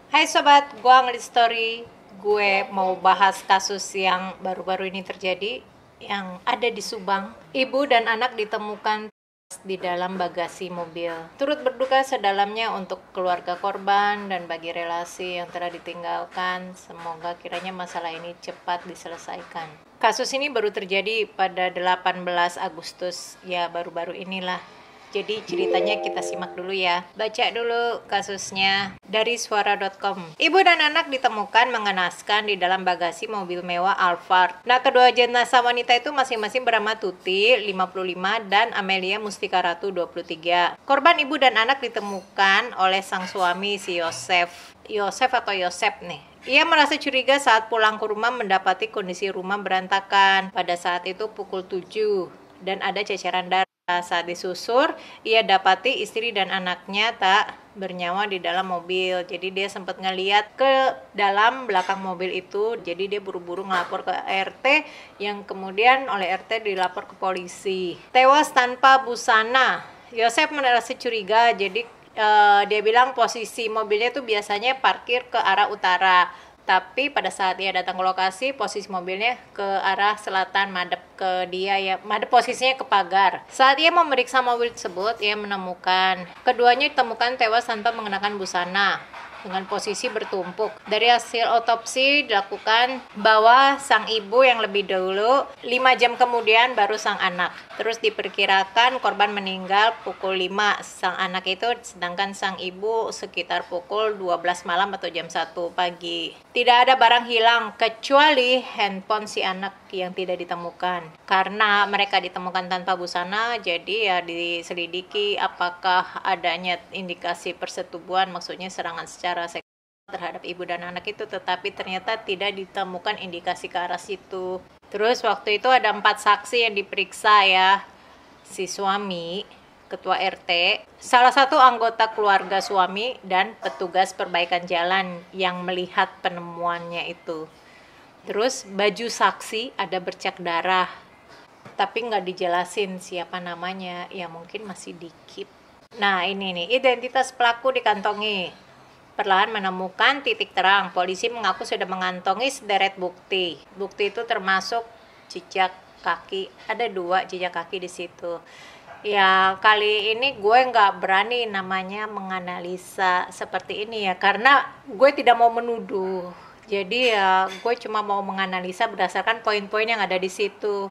Hai sobat, gua ngelit story. Gue mau bahas kasus yang baru-baru ini terjadi yang ada di Subang. Ibu dan anak ditemukan di dalam bagasi mobil. Turut berduka sedalamnya untuk keluarga korban dan bagi relasi yang telah ditinggalkan. Semoga kiranya masalah ini cepat diselesaikan. Kasus ini baru terjadi pada 18 Agustus, ya baru-baru inilah. Jadi ceritanya kita simak dulu ya. Baca dulu kasusnya dari suara.com. Ibu dan anak ditemukan mengenaskan di dalam bagasi mobil mewah Alphard. Nah, kedua jenazah wanita itu masing-masing bernama Tuti 55 dan Amelia Mustika Ratu 23. Korban ibu dan anak ditemukan oleh sang suami si Yosef nih. Ia merasa curiga saat pulang ke rumah mendapati kondisi rumah berantakan. Pada saat itu pukul 7 dan ada ceceran darah. Saat disusur, ia dapati istri dan anaknya tak bernyawa di dalam mobil. Jadi dia sempat ngeliat ke dalam belakang mobil itu. Jadi dia buru-buru ngelapor ke RT yang kemudian oleh RT dilapor ke polisi. Tewas tanpa busana. Yosef merasa curiga. Jadi dia bilang posisi mobilnya tuh biasanya parkir ke arah utara. Tapi pada saat ia datang ke lokasi, posisi mobilnya ke arah selatan, madep ke dia ya, madep posisinya ke pagar. Saat ia memeriksa mobil tersebut, ia menemukan keduanya ditemukan tewas tanpa mengenakan busana dengan posisi bertumpuk. Dari hasil otopsi dilakukan bahwa sang ibu yang lebih dahulu, 5 jam kemudian baru sang anak. Terus diperkirakan korban meninggal pukul 5 sang anak itu, sedangkan sang ibu sekitar pukul 12 malam atau jam 1 pagi. Tidak ada barang hilang kecuali handphone si anak yang tidak ditemukan. Karena mereka ditemukan tanpa busana, jadi ya diselidiki apakah adanya indikasi persetubuhan, maksudnya serangan secara seksual terhadap ibu dan anak itu, tetapi ternyata tidak ditemukan indikasi ke arah situ. Terus waktu itu ada 4 saksi yang diperiksa ya. Si suami, ketua RT, salah satu anggota keluarga suami, dan petugas perbaikan jalan yang melihat penemuannya itu. Terus baju saksi ada bercak darah, tapi nggak dijelasin siapa namanya, ya mungkin masih dikip. Nah ini nih, identitas pelaku dikantongi. Perlahan menemukan titik terang, polisi mengaku sudah mengantongi sederet bukti. Bukti itu termasuk jejak kaki, ada 2 jejak kaki di situ. Ya kali ini gue nggak berani namanya menganalisa seperti ini ya, karena gue tidak mau menuduh. Jadi ya gue cuma mau menganalisa berdasarkan poin-poin yang ada di situ.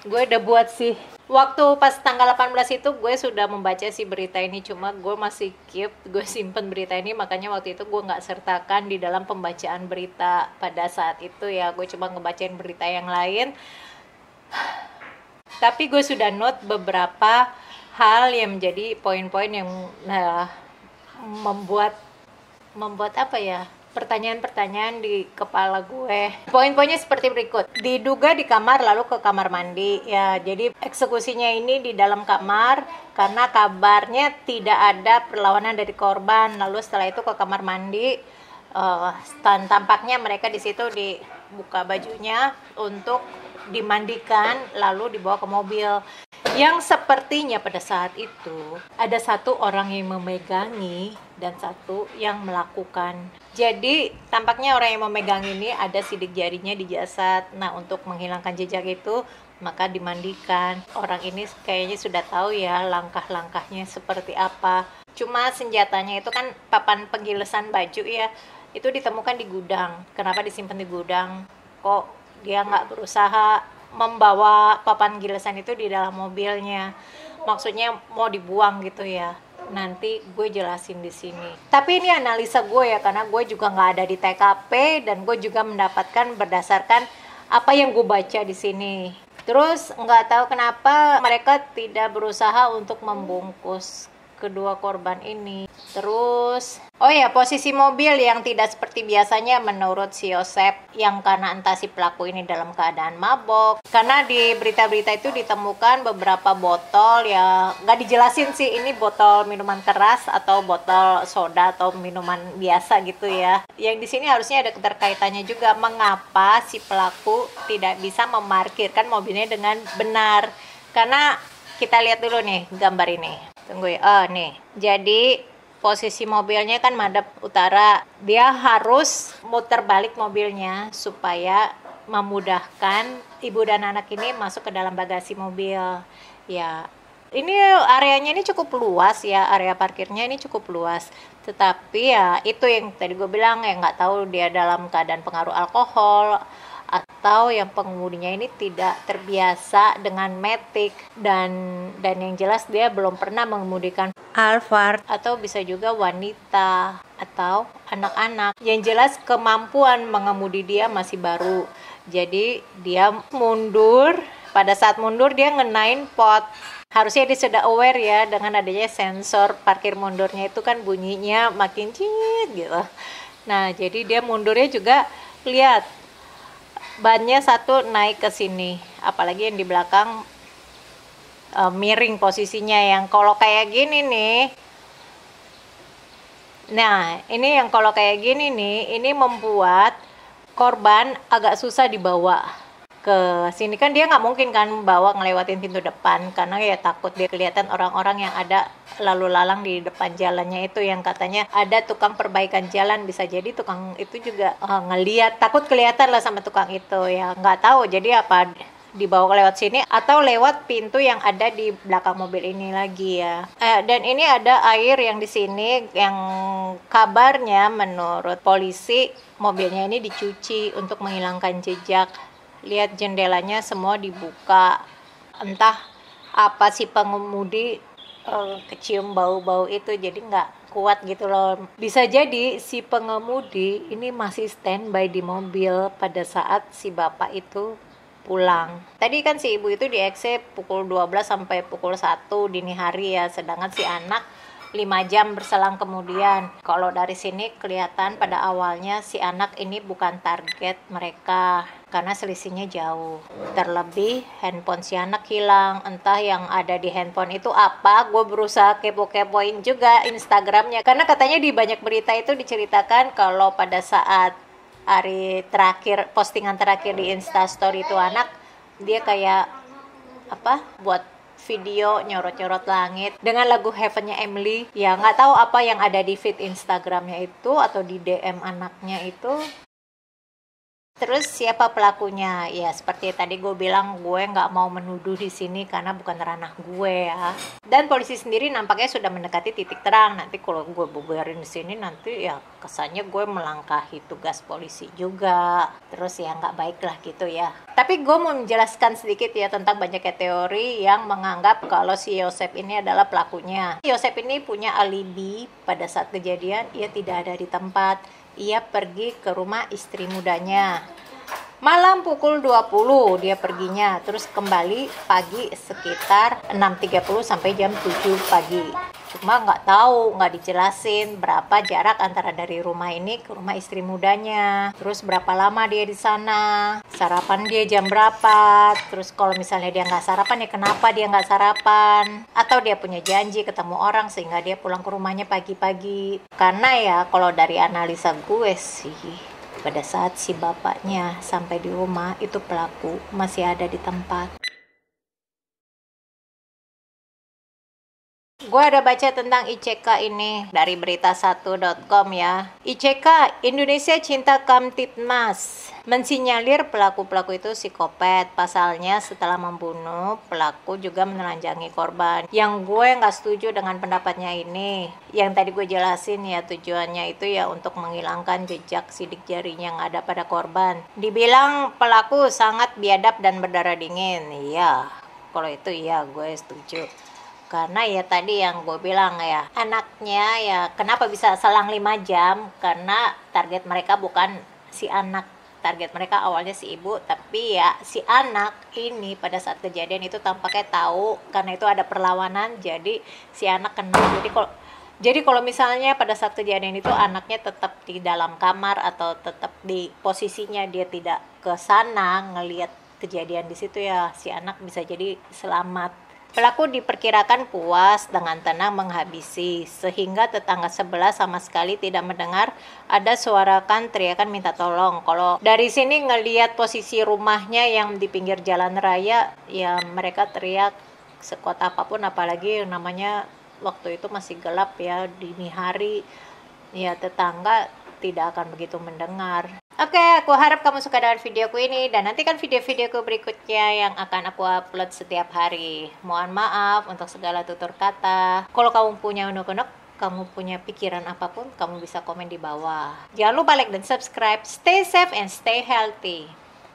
Gue udah buat sih. Waktu pas tanggal 18 itu gue sudah membaca si berita ini, cuma gue masih gue simpen berita ini, makanya waktu itu gue nggak sertakan di dalam pembacaan berita pada saat itu ya. Gue cuma ngebacain berita yang lain. Tapi gue sudah note beberapa hal yang menjadi poin-poin yang membuat apa ya, pertanyaan-pertanyaan di kepala gue. Poin-poinnya seperti berikut. Diduga di kamar lalu ke kamar mandi. Ya, jadi eksekusinya ini di dalam kamar karena kabarnya tidak ada perlawanan dari korban. Lalu setelah itu ke kamar mandi. Tampaknya mereka di situ dibuka bajunya untuk dimandikan lalu dibawa ke mobil. Yang sepertinya pada saat itu ada 1 orang yang memegangi dan 1 yang melakukan. Jadi tampaknya orang yang memegang ini ada sidik jarinya di jasad. Nah, untuk menghilangkan jejak itu maka dimandikan. Orang ini kayaknya sudah tahu ya langkah-langkahnya seperti apa. Cuma senjatanya itu kan papan penggilesan baju ya, itu ditemukan di gudang. Kenapa disimpan di gudang? Kok dia nggak berusaha membawa papan gilesan itu di dalam mobilnya? Maksudnya mau dibuang gitu ya. Nanti gue jelasin di sini. Tapi ini analisa gue ya, karena gue juga nggak ada di TKP dan gue juga mendapatkan berdasarkan apa yang gue baca di sini. Terus nggak tahu kenapa mereka tidak berusaha untuk membungkus kedua korban ini. Terus posisi mobil yang tidak seperti biasanya menurut si Yosef, yang karena entah si pelaku ini dalam keadaan mabok. Karena di berita-berita itu ditemukan beberapa botol ya, nggak dijelasin sih ini botol minuman keras atau botol soda atau minuman biasa gitu ya. Yang di sini harusnya ada keterkaitannya juga, mengapa si pelaku tidak bisa memarkirkan mobilnya dengan benar. Karena kita lihat dulu nih gambar ini. Tunggu ya. Nih. Jadi posisi mobilnya kan madep utara. Dia harus muter balik mobilnya supaya memudahkan ibu dan anak ini masuk ke dalam bagasi mobil. Ya, ini areanya ini cukup luas ya, area parkirnya ini cukup luas. Tetapi ya itu yang tadi gue bilang, ya nggak tahu dia dalam keadaan pengaruh alkohol atau yang pengemudinya ini tidak terbiasa dengan matic, dan yang jelas dia belum pernah mengemudikan Alphard, atau bisa juga wanita atau anak-anak. Yang jelas kemampuan mengemudi dia masih baru. Jadi dia mundur, pada saat mundur dia ngenain pot. Harusnya dia sudah aware ya dengan adanya sensor parkir mundurnya itu kan bunyinya makin cit gitu. Nah, jadi dia mundurnya juga lihat bannya satu naik ke sini, apalagi yang di belakang miring posisinya, yang kalau kayak gini nih. Nah, ini yang kalau kayak gini nih, ini membuat korban agak susah dibawa ke sini. Kan dia nggak mungkin kan bawa ngelewatin pintu depan, karena ya takut dia kelihatan orang-orang yang ada lalu lalang di depan jalannya itu, yang katanya ada tukang perbaikan jalan. Bisa jadi tukang itu juga ngelihat, takut kelihatan lah sama tukang itu, ya nggak tahu jadi apa dibawa lewat sini atau lewat pintu yang ada di belakang mobil ini lagi ya. Dan ini ada air yang di sini, yang kabarnya menurut polisi mobilnya ini dicuci untuk menghilangkan jejak. Lihat jendelanya semua dibuka, entah apa si pengemudi kecium bau-bau itu, jadi nggak kuat gitu loh. Bisa jadi si pengemudi ini masih standby di mobil pada saat si bapak itu pulang. Tadi kan si ibu itu diekse pukul 12 sampai pukul 1 dini hari ya, sedangkan si anak 5 jam berselang kemudian. Kalau dari sini kelihatan pada awalnya si anak ini bukan target mereka karena selisihnya jauh. Terlebih handphone si anak hilang, entah yang ada di handphone itu apa. Gue berusaha kepo-kepoin juga Instagramnya, karena katanya di banyak berita itu diceritakan kalau pada saat hari terakhir, postingan terakhir di Instastory itu anak, dia kayak buat video nyorot-nyorot langit dengan lagu Heaven-nya Emily. Ya nggak tahu apa yang ada di feed Instagramnya itu atau di DM anaknya itu. Terus siapa pelakunya? Ya seperti tadi gue bilang, gue nggak mau menuduh di sini karena bukan ranah gue ya. Dan polisi sendiri nampaknya sudah mendekati titik terang. Nanti kalau gue bubarin di sini nanti ya kesannya gue melangkahi tugas polisi juga. Terus ya nggak baik lah gitu ya. Tapi gue mau menjelaskan sedikit ya tentang banyaknya teori yang menganggap kalau si Yosep ini adalah pelakunya. Yosep ini punya alibi pada saat kejadian, ia tidak ada di tempat. Ia pergi ke rumah istri mudanya. Malam pukul 20 dia perginya, terus kembali pagi sekitar 6.30 sampai jam 7 pagi. Cuma nggak tahu, nggak dijelasin berapa jarak antara dari rumah ini ke rumah istri mudanya. Terus berapa lama dia di sana, sarapan dia jam berapa. Terus kalau misalnya dia nggak sarapan ya kenapa dia nggak sarapan. Atau dia punya janji ketemu orang sehingga dia pulang ke rumahnya pagi-pagi. Karena ya kalau dari analisa gue sih, pada saat si bapaknya sampai di rumah itu pelaku masih ada di tempat. Gue ada baca tentang ICK ini dari berita1.com ya. ICK, Indonesia Cinta Kamtibmas, mensinyalir pelaku-pelaku itu psikopat. Pasalnya setelah membunuh, pelaku juga menelanjangi korban. Yang gue nggak setuju dengan pendapatnya ini. Yang tadi gue jelasin ya, tujuannya itu ya untuk menghilangkan jejak sidik jarinya yang ada pada korban. Dibilang pelaku sangat biadab dan berdarah dingin. Iya, kalau itu iya gue setuju. Karena ya tadi yang gue bilang ya, anaknya ya kenapa bisa selang 5 jam, karena target mereka bukan si anak, target mereka awalnya si ibu, tapi ya si anak ini pada saat kejadian itu tampaknya tahu, karena itu ada perlawanan, jadi si anak kena. Jadi kalau misalnya pada saat kejadian itu anaknya tetap di dalam kamar atau tetap di posisinya dia tidak ke sana ngelihat kejadian di situ, ya si anak bisa jadi selamat. Pelaku diperkirakan puas dengan tenang menghabisi, sehingga tetangga sebelah sama sekali tidak mendengar ada suarakan teriakan minta tolong. Kalau dari sini ngelihat posisi rumahnya yang di pinggir jalan raya, ya mereka teriak sekuat apapun, apalagi yang namanya waktu itu masih gelap ya, dini hari. Ya, tetangga tidak akan begitu mendengar. Oke, aku harap kamu suka dengan videoku ini dan nantikan video-videoku berikutnya yang akan aku upload setiap hari. Mohon maaf untuk segala tutur kata. Kalau kamu punya unek-unek, kamu punya pikiran apapun, kamu bisa komen di bawah. Jangan lupa like dan subscribe. Stay safe and stay healthy.